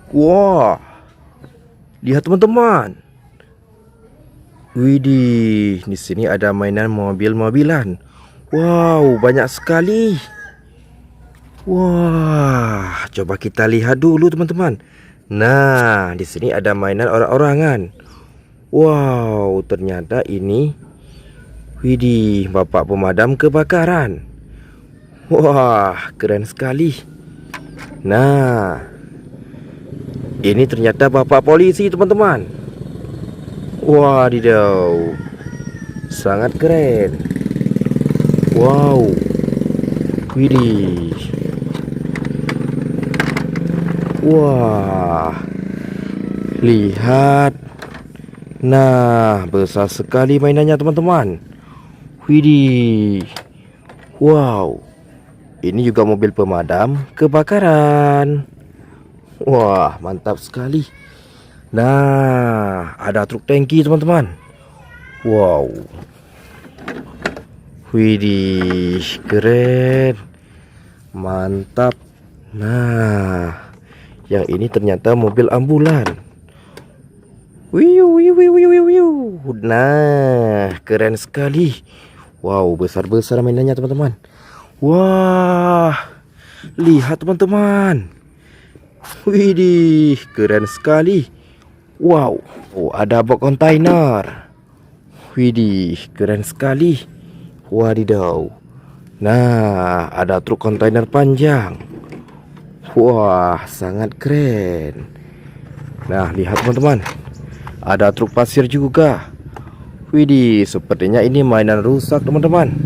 Wah, lihat teman-teman. Widih, di sini ada mainan mobil-mobilan. Wow, banyak sekali. Wah, coba kita lihat dulu teman-teman. Nah, di sini ada mainan orang-orangan. Wow, ternyata ini, widih, bapak pemadam kebakaran. Wah, keren sekali. Nah, ini ternyata bapak polisi teman-teman. Wadidaw, sangat keren. Wow, widih. Wah, lihat. Nah, besar sekali mainannya teman-teman. Widih. Wow, ini juga mobil pemadam kebakaran. Wah, mantap sekali. Nah, ada truk tangki teman-teman. Wow, widih, keren, mantap. Nah, yang ini ternyata mobil ambulan. Wiu, wiu, wiu, wiu, wiu, wiu. Nah, keren sekali. Wow, besar-besar mainannya teman-teman. Wah, lihat teman-teman. Widih, keren sekali. Wow, oh, ada box kontainer. Widih, keren sekali. Wadidaw. Nah, ada truk kontainer panjang. Wah, sangat keren. Nah, lihat teman-teman, ada truk pasir juga. Widih, sepertinya ini mainan rusak teman-teman.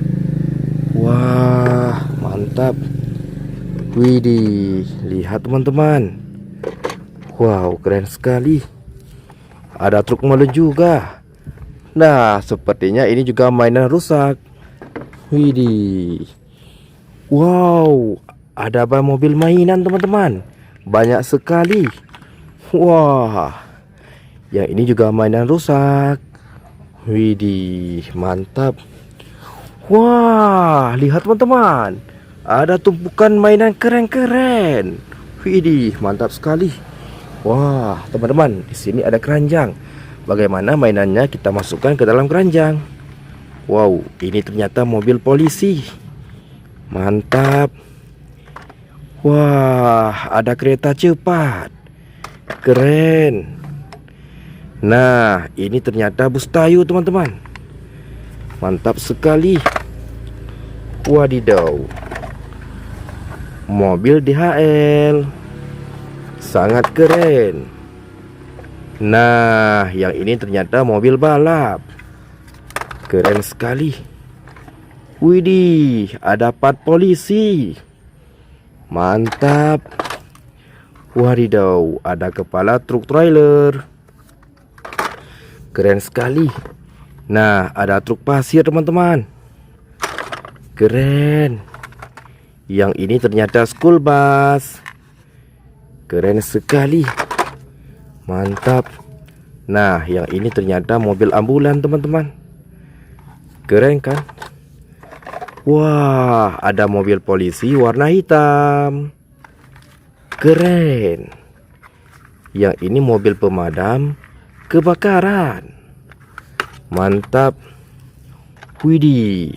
Wah, mantap. Widih, lihat teman-teman. Wow, keren sekali. Ada truk molen juga. Nah, sepertinya ini juga mainan rusak. Widih. Wow, ada ban mobil mainan teman-teman. Banyak sekali. Wah, yang ini juga mainan rusak. Widih, mantap. Wah, lihat teman-teman, ada tumpukan mainan keren-keren. Widih, mantap sekali. Wah, teman-teman, di sini ada keranjang. Bagaimana mainannya kita masukkan ke dalam keranjang? Wow, ini ternyata mobil polisi. Mantap. Wah, ada kereta cepat. Keren. Nah, ini ternyata bus Tayu teman-teman. Mantap sekali. Wadidaw, mobil DHL. Sangat keren. Nah, yang ini ternyata mobil balap. Keren sekali. Widih, ada plat polisi. Mantap. Wadidaw, ada kepala truk trailer. Keren sekali. Nah, ada truk pasir teman-teman. Keren. Yang ini ternyata school bus. Keren sekali. Mantap. Nah, yang ini ternyata mobil ambulan teman-teman. Keren kan? Wah, ada mobil polisi warna hitam. Keren. Yang ini mobil pemadam kebakaran. Mantap. Widih,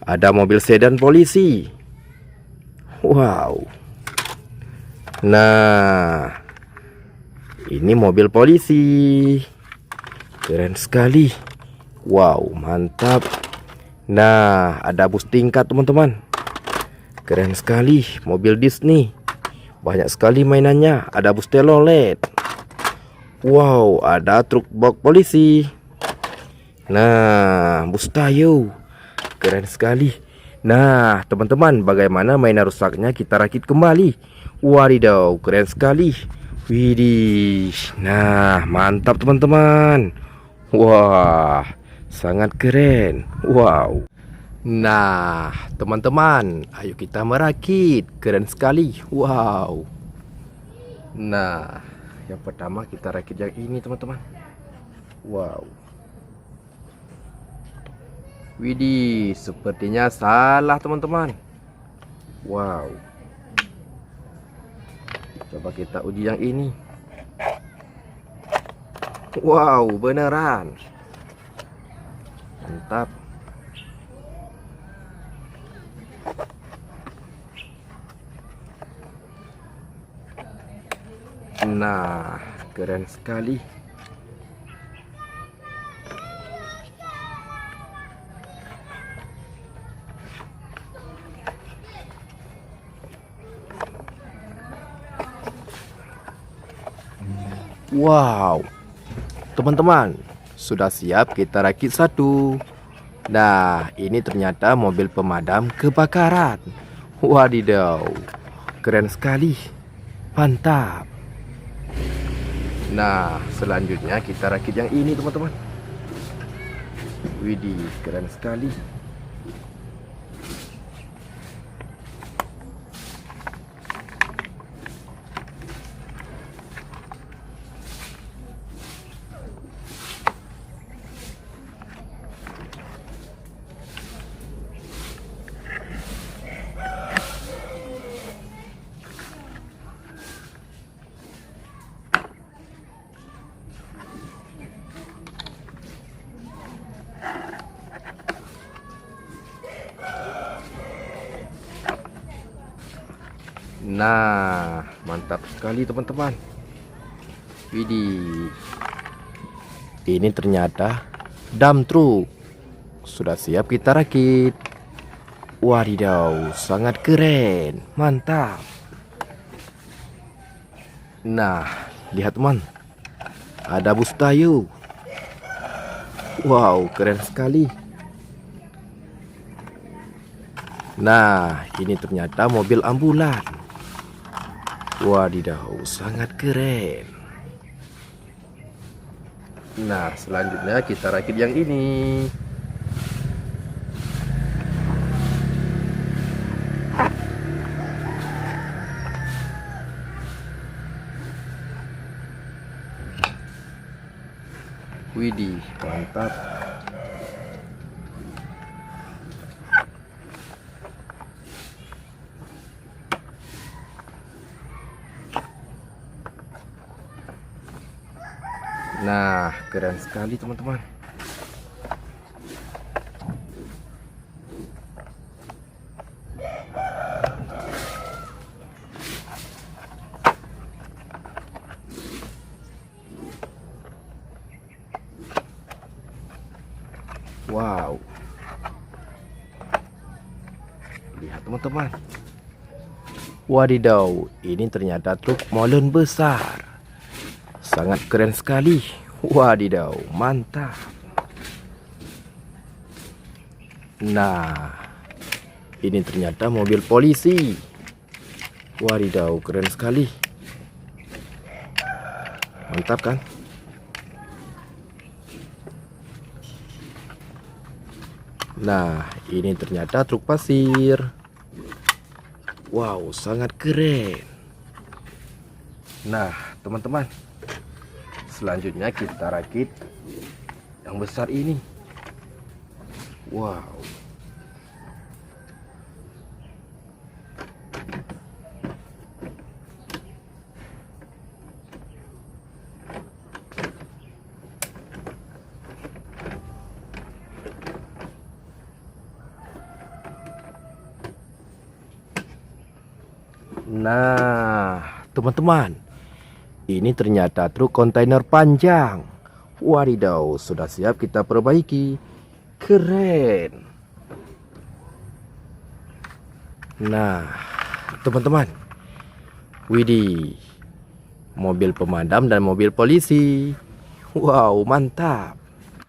ada mobil sedan polisi. Wow. Nah, ini mobil polisi. Keren sekali. Wow, mantap. Nah, ada bus tingkat teman-teman. Keren sekali, mobil Disney. Banyak sekali mainannya. Ada bus telolet. Wow, ada truk box polisi. Nah, bus Tayo. Keren sekali. Nah, teman-teman, bagaimana mainan rusaknya kita rakit kembali? Wadidaw, keren sekali. Widih. Nah, mantap teman-teman. Wah, sangat keren. Wow. Nah, teman-teman, ayo kita merakit. Keren sekali. Wow. Nah, yang pertama kita rakit yang ini teman-teman. Wow. Widih, sepertinya salah teman-teman. Wow. Coba kita uji yang ini. Wow, beneran. Mantap. Nah, keren sekali. Wow, teman-teman, sudah siap kita rakit satu. Nah, ini ternyata mobil pemadam kebakaran. Wadidaw, keren sekali. Mantap. Nah, selanjutnya kita rakit yang ini, teman-teman. Widih, keren sekali. Nah, mantap sekali teman-teman. Widih, ini ternyata dump truck. Sudah siap kita rakit. Wadidaw, sangat keren. Mantap. Nah, lihat teman, ada bus tayo. Wow, keren sekali. Nah, ini ternyata mobil ambulan. Wadidaw, sangat keren. Nah, selanjutnya kita rakit yang ini. Widih, mantap. Nah, keren sekali teman-teman. Wow. Lihat teman-teman. Wadidaw, ini ternyata truk molen besar. Sangat keren sekali. Wadidaw, mantap. Nah, ini ternyata mobil polisi. Wadidaw, keren sekali. Mantap kan? Nah, ini ternyata truk pasir. Wow, sangat keren. Nah, teman-teman, selanjutnya kita rakit yang besar ini. Wow. Nah, teman-teman, ini ternyata truk kontainer panjang. Wadidaw, sudah siap kita perbaiki. Keren. Nah, teman-teman, widih, mobil pemadam dan mobil polisi. Wow, mantap.